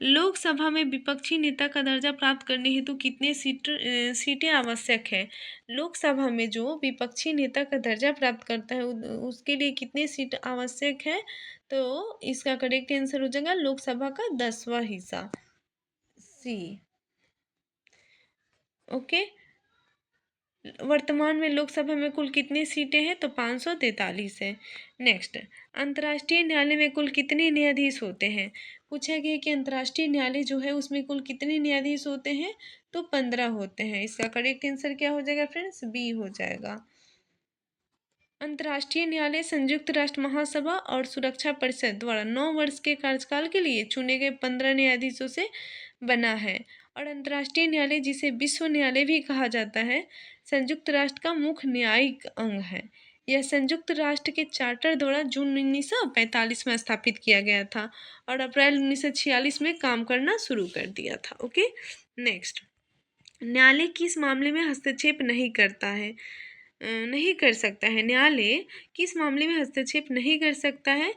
A: लोकसभा में विपक्षी नेता का दर्जा प्राप्त करने हेतु कितने सीटें आवश्यक है? लोकसभा में जो विपक्षी नेता का दर्जा प्राप्त करता है उसके लिए कितने सीट आवश्यक है? तो इसका करेक्ट आंसर हो जाएगा लोकसभा का 10वां हिस्सा, सी। ओके, वर्तमान में लोकसभा में कुल कितनी सीटें हैं? तो 543 है। नेक्स्ट, अंतर्राष्ट्रीय न्यायालय में कुल कितने न्यायाधीश होते हैं? पूछा गया कि अंतर्राष्ट्रीय न्यायालय जो है उसमें कुल कितने न्यायाधीश होते हैं? तो 15 होते हैं। इसका करेक्ट आंसर क्या हो जाएगा फ्रेंड्स? बी हो जाएगा। अंतर्राष्ट्रीय न्यायालय संयुक्त राष्ट्र महासभा और सुरक्षा परिषद द्वारा 9 वर्ष के कार्यकाल के लिए चुने गए 15 न्यायाधीशों से बना है। और अंतर्राष्ट्रीय न्यायालय, जिसे विश्व न्यायालय भी कहा जाता है, संयुक्त राष्ट्र का मुख्य न्यायिक अंग है। यह संयुक्त राष्ट्र के चार्टर द्वारा जून 1945 में स्थापित किया गया था और अप्रैल 1946 में काम करना शुरू कर दिया था। ओके नेक्स्ट, न्यायालय किस मामले में हस्तक्षेप नहीं करता है? नहीं कर सकता है। न्यायालय किस मामले में हस्तक्षेप नहीं कर सकता है?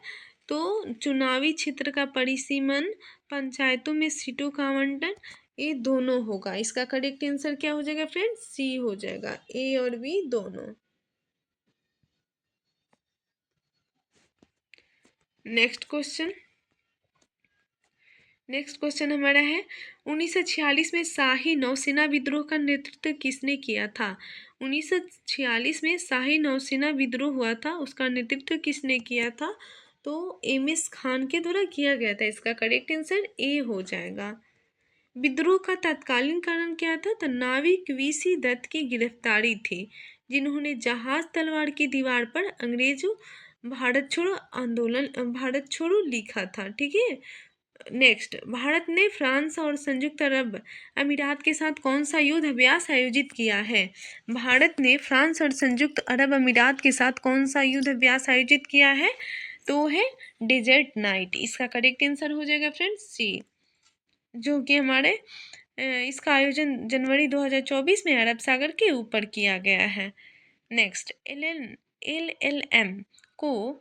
A: तो चुनावी क्षेत्र का परिसीमन, पंचायतों में सीटों का आवंटन, ये दोनों होगा। इसका करेक्ट आंसर क्या हो जाएगा फ्रेंड्स? सी हो जाएगा, ए और बी दोनों। नेक्स्ट क्वेश्चन हमारा है 1946 में शाही नौसेना विद्रोह का नेतृत्व किसने किया था? 1946 में शाही नौसेना विद्रोह हुआ था, उसका नेतृत्व किसने किया था? तो एम.एस. खान के द्वारा किया गया था। इसका करेक्ट आंसर ए हो जाएगा। विद्रोह का तत्कालीन कारण क्या था? तो नाविक वीसी दत्त की गिरफ्तारी थी, जिन्होंने जहाज तलवार की दीवार पर अंग्रेजों भारत छोड़ो लिखा था। ठीक है। नेक्स्ट, भारत ने फ्रांस और संयुक्त अरब अमीरात के साथ कौन सा युद्ध अभ्यास आयोजित किया है? भारत ने फ्रांस और संयुक्त अरब अमीरात के साथ कौन सा युद्ध अभ्यास आयोजित किया है? तो है डेजर्ट नाइट। इसका करेक्ट आंसर हो जाएगा फ्रेंड्स सी, जो कि हमारे इसका आयोजन जनवरी 2024 में अरब सागर के ऊपर किया गया है। नेक्स्ट, एल एल एम को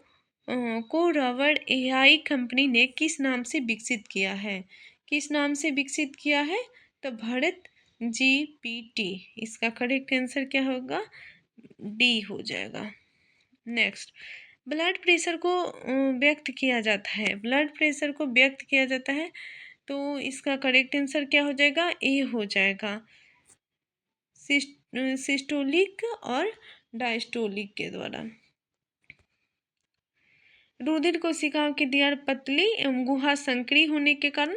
A: रबर एआई कंपनी ने किस नाम से विकसित किया है? किस नाम से विकसित किया है? तो भरत GPT। इसका करेक्ट आंसर क्या होगा? डी हो जाएगा। नेक्स्ट, ब्लड प्रेशर को व्यक्त किया जाता है, ब्लड प्रेशर को व्यक्त किया जाता है, तो इसका करेक्ट आंसर क्या हो जाएगा? ए हो जाएगा, सिस्टोलिक और डायस्टोलिक के द्वारा। रुधिर कोशिकाओं की दीवार पतली एवं गुहा संकरी होने के कारण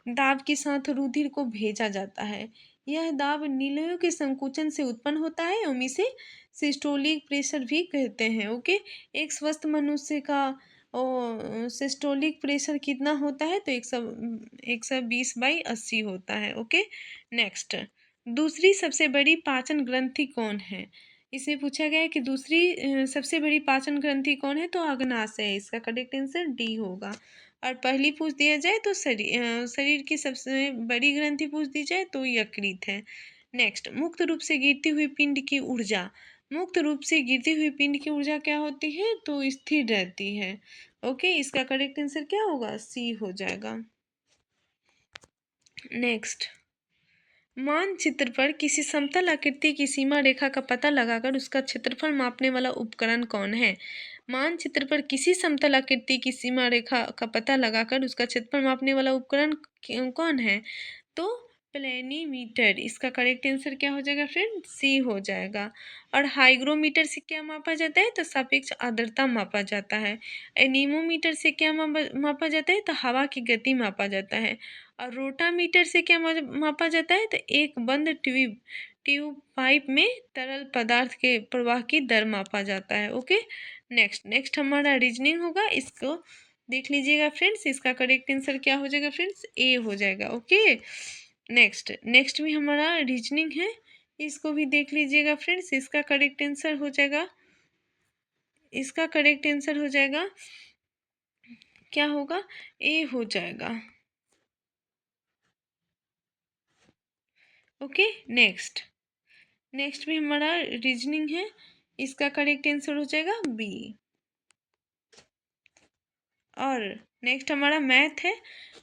A: दाब के साथ रुधिर को भेजा जाता है। यह दाब नीलयों के संकुचन से उत्पन्न होता है एवं इसे सिस्टोलिक प्रेशर भी कहते हैं। ओके, एक स्वस्थ मनुष्य का सिस्टोलिक प्रेशर कितना होता है? तो 120/80 होता है। ओके नेक्स्ट, दूसरी सबसे बड़ी पाचन ग्रंथि कौन है? इसमें पूछा गया है कि दूसरी सबसे बड़ी पाचन ग्रंथि कौन है? तो अग्नाशय है। इसका करेक्ट आंसर डी होगा। और पहली पूछ दिया जाए तो शरीर की सबसे बड़ी ग्रंथि पूछ दी जाए तो यकृत है। नेक्स्ट, मुक्त रूप से गिरती हुई पिंड की ऊर्जा, मुक्त रूप से गिरती हुई पिंड की ऊर्जा क्या होती है? तो स्थिर रहती है। ओके, इसका करेक्ट आंसर क्या होगा? सी हो जाएगा। नेक्स्ट, मानचित्र पर किसी समतल आकृति की सीमा रेखा का पता लगाकर उसका क्षेत्रफल मापने वाला उपकरण कौन है? मानचित्र पर किसी समतल आकृति की सीमा रेखा का पता लगाकर उसका क्षेत्रफल मापने वाला उपकरण कौन है? तो प्लेनीमीटर। इसका करेक्ट आंसर क्या हो जाएगा फ्रेंड? सी हो जाएगा। और हाइग्रोमीटर से क्या मापा जाता है? तो सापेक्ष आर्द्रता मापा जाता है। एनीमोमीटर से क्या मापा जाता है? तो हवा की गति मापा जाता है। और रोटामीटर से क्या मापा जाता है? तो एक बंद ट्यूब पाइप में तरल पदार्थ के प्रवाह की दर मापा जाता है। ओके, नेक्स्ट हमारा रीजनिंग होगा, इसको देख लीजिएगा फ्रेंड्स। इसका करेक्ट आंसर क्या हो जाएगा फ्रेंड्स? ए हो जाएगा। ओके, नेक्स्ट भी हमारा रीजनिंग है, इसको भी देख लीजिएगा फ्रेंड्स। इसका करेक्ट आंसर हो जाएगा, इसका करेक्ट आंसर हो जाएगा, क्या होगा? ए हो जाएगा। ओके, नेक्स्ट भी हमारा रीजनिंग है, इसका करेक्ट आंसर हो जाएगा बी। और नेक्स्ट हमारा मैथ है,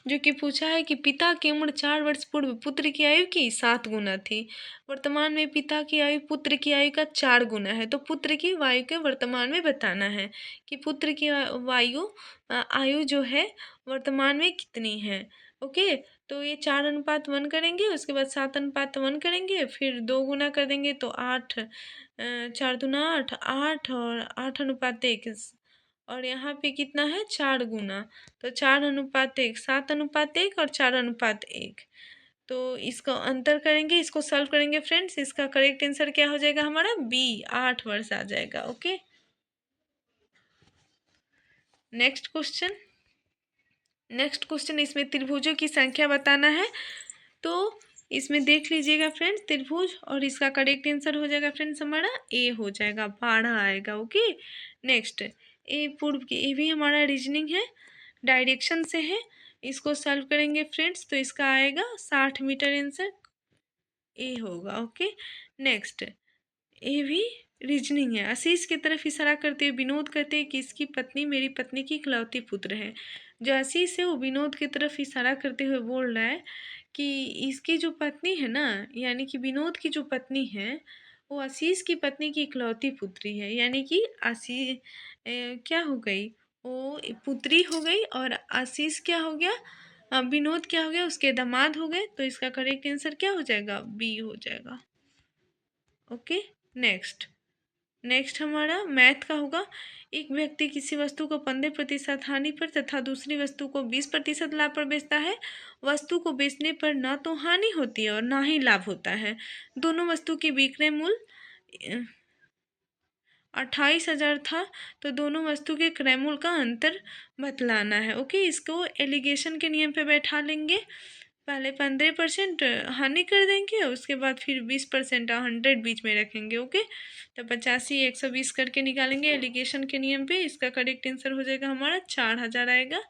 A: जो कि पूछा है कि पिता की उम्र 4 वर्ष पूर्व पुत्र की आयु की 7 गुना थी। वर्तमान में पिता की आयु पुत्र की आयु का 4 गुना है। तो पुत्र की आयु के वर्तमान में बताना है कि पुत्र की आयु जो है वर्तमान में कितनी है। ओके, तो ये 4:1 करेंगे, उसके बाद 7:1 करेंगे, फिर 2 गुना कर देंगे तो 8, 4 दूना 8, 8 और 8:1, और यहाँ पे कितना है? 4 गुना, तो 4:1, 7:1 और 4:1। तो इसको अंतर करेंगे, इसको सॉल्व करेंगे फ्रेंड्स। इसका करेक्ट आंसर क्या हो जाएगा हमारा? बी, 8 वर्ष आ जाएगा। ओके, नेक्स्ट क्वेश्चन इसमें त्रिभुजों की संख्या बताना है। तो इसमें देख लीजिएगा फ्रेंड्स त्रिभुज, और इसका करेक्ट आंसर हो जाएगा फ्रेंड्स हमारा ए हो जाएगा, 12 आएगा। ओके, नेक्स्ट ए पूर्व की, ये भी हमारा रीजनिंग है, डायरेक्शन से है, इसको सॉल्व करेंगे फ्रेंड्स तो इसका आएगा 60 मीटर, आंसर ए होगा। ओके, नेक्स्ट ये भी रीजनिंग है। आशीष की तरफ इशारा करते हुए विनोद कहते हैं कि इसकी पत्नी मेरी पत्नी की इकलौती पुत्र है। जो आशीष है वो विनोद की तरफ इशारा करते हुए बोल रहा है कि इसकी जो पत्नी है ना, यानी कि विनोद की जो पत्नी है वो आशीष की पत्नी की इकलौती पुत्री है। यानी कि आशीष क्या हो गई? वो पुत्री हो गई, और आशीष क्या हो गया? विनोद क्या हो गया? उसके दामाद हो गए। तो इसका करेक्ट आंसर क्या हो जाएगा? बी हो जाएगा। ओके, नेक्स्ट हमारा मैथ का होगा। एक व्यक्ति किसी वस्तु को 15% हानि पर तथा दूसरी वस्तु को 20% लाभ पर बेचता है। वस्तु को बेचने पर ना तो हानि होती है और ना ही लाभ होता है। दोनों वस्तु की विक्रय मूल्य 28,000 था, तो दोनों वस्तु के क्रय मूल्य का अंतर बतलाना है। ओके, इसको एलिगेशन के नियम पे बैठा लेंगे। पहले 15% हानि कर देंगे, उसके बाद फिर 20% 100 बीच में रखेंगे। ओके, तो 85 120 करके निकालेंगे एलिगेशन के नियम पे। इसका करेक्ट आंसर हो जाएगा हमारा 4000 आएगा।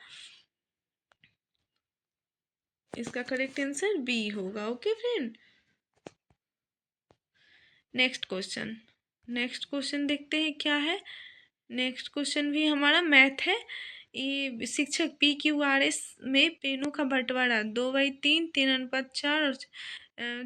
A: इसका करेक्ट आंसर बी होगा। ओके फ्रेंड, नेक्स्ट क्वेश्चन देखते हैं क्या है। नेक्स्ट क्वेश्चन भी हमारा मैथ है। ये शिक्षक PQRS में पेनों का बंटवारा 2/3, 3:4 और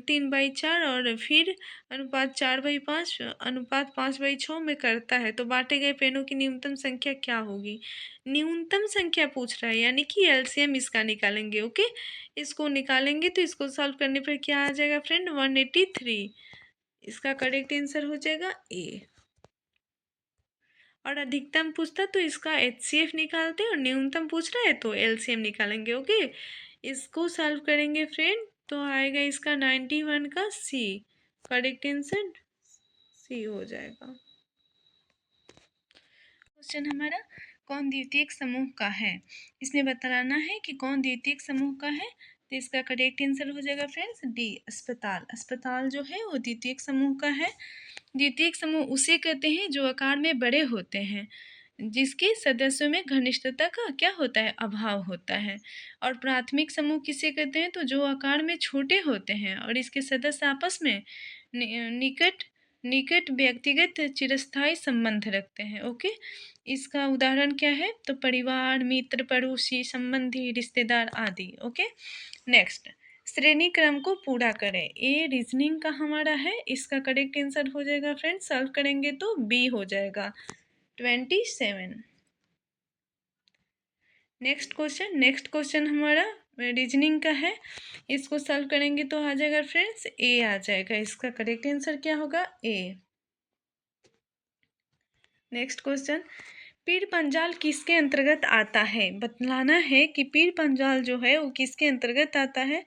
A: 3/4 और फिर अनुपात 4/5, अनुपात 5/6 में करता है। तो बांटे गए पेनों की न्यूनतम संख्या क्या होगी? न्यूनतम संख्या पूछ रहा है, यानी कि LCM इसका निकालेंगे। ओके, इसको निकालेंगे तो इसको सॉल्व करने पर क्या आ जाएगा फ्रेंड? 183। इसका करेक्ट आंसर हो जाएगा ए। और अधिकतम पूछता तो इसका HCF निकालते, और न्यूनतम पूछ रहा है तो LCM निकालेंगे। ओके, इसको सॉल्व करेंगे फ्रेंड तो आएगा इसका 91 का सी। करेक्ट आंसर सी हो जाएगा। क्वेश्चन हमारा कौन द्वितीयक समूह का है? इसमें बताना है कि कौन द्वितीयक समूह का है। तो इसका करेक्ट आंसर हो जाएगा फ्रेंड्स डी, अस्पताल जो है वो द्वितीयक समूह का है। द्वितीयक समूह उसे कहते हैं जो आकार में बड़े होते हैं, जिसके सदस्यों में घनिष्ठता का क्या होता है? अभाव होता है। और प्राथमिक समूह किसे कहते हैं? तो जो आकार में छोटे होते हैं और इसके सदस्य आपस में निकट निकट व्यक्तिगत चिरस्थायी संबंध रखते हैं। ओके, इसका उदाहरण क्या है? तो परिवार, मित्र, पड़ोसी, संबंधी, रिश्तेदार आदि। ओके, नेक्स्ट श्रेणी क्रम को पूरा करें। ए रीजनिंग का हमारा है, इसका करेक्ट आंसर हो जाएगा फ्रेंड्स, सॉल्व करेंगे तो बी हो जाएगा 27। नेक्स्ट क्वेश्चन हमारा रीजनिंग का है, इसको सॉल्व करेंगे तो आ जाएगा फ्रेंड्स ए आ जाएगा। इसका करेक्ट आंसर क्या होगा? ए। नेक्स्ट क्वेश्चन, पीर पंजाल किसके अंतर्गत आता है? बतलाना है कि पीर पंजाल जो है वो किसके अंतर्गत आता है।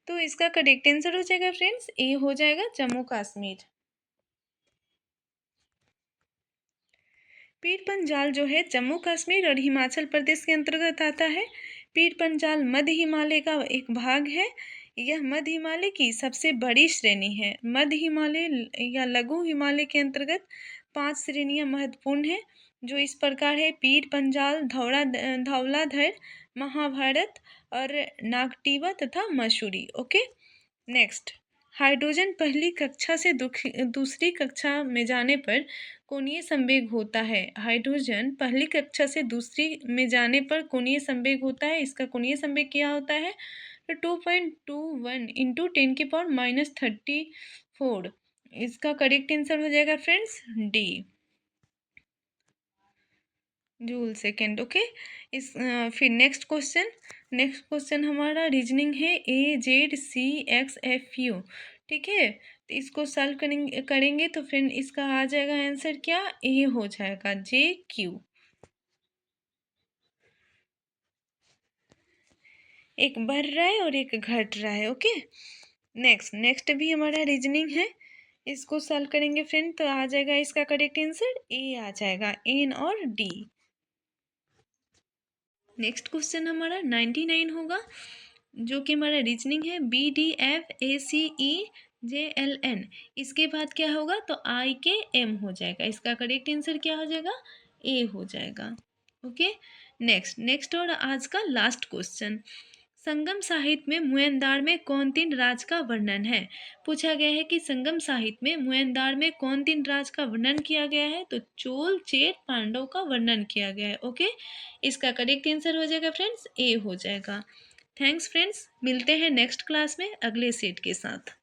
A: तो इसका करेक्ट आंसर हो जाएगा फ्रेंड्स, ए हो जाएगा जम्मू कश्मीर। पीर पंजाल जो है जम्मू कश्मीर और हिमाचल प्रदेश के अंतर्गत आता है। पीर पंजाल मध्य हिमालय का एक भाग है। यह मध्य हिमालय की सबसे बड़ी श्रेणी है। मध्य हिमालय या लघु हिमालय के अंतर्गत 5 श्रेणियां महत्वपूर्ण हैं, जो इस प्रकार है: पीर पंजाल, धौलाधर, महाभारत और नागटीवा तथा मसूरी। ओके, नेक्स्ट, हाइड्रोजन पहली कक्षा से दूसरी कक्षा में जाने पर कोणीय संवेग होता है। हाइड्रोजन पहली कक्षा से दूसरी में जाने पर कोणीय संवेग होता है। इसका कोणीय संवेग क्या होता है? तो 2.21 इंटू 10⁻34। इसका करेक्ट आंसर हो जाएगा friends D, joule second. Okay, फिर नेक्स्ट क्वेश्चन हमारा रीजनिंग है AZCXFU। ठीक है, तो इसको सॉल्व करेंगे तो फिर इसका आ जाएगा आंसर क्या? ए हो जाएगा, JQ। एक बढ़ रहा है और एक घट रहा है। ओके, नेक्स्ट भी हमारा रीजनिंग है। इसको सॉल्व करेंगे फ्रेंड तो आ जाएगा इसका करेक्ट आंसर ए आ जाएगा, एन और डी। नेक्स्ट क्वेश्चन हमारा 99 होगा, जो कि हमारा रीजनिंग है BDFACEJLN। इसके बाद क्या होगा? तो IKM हो जाएगा। इसका करेक्ट आंसर क्या हो जाएगा? ए हो जाएगा। ओके, नेक्स्ट और आज का लास्ट क्वेश्चन, संगम साहित्य में मुएंदार में कौन तीन राज का वर्णन है? पूछा गया है कि संगम साहित्य में मुएंदार में कौन तीन राज का वर्णन किया गया है? तो चोल, चेर, पांडव का वर्णन किया गया है। ओके, इसका करेक्ट आंसर हो जाएगा फ्रेंड्स, ए हो जाएगा। थैंक्स फ्रेंड्स, मिलते हैं नेक्स्ट क्लास में अगले सेट के साथ।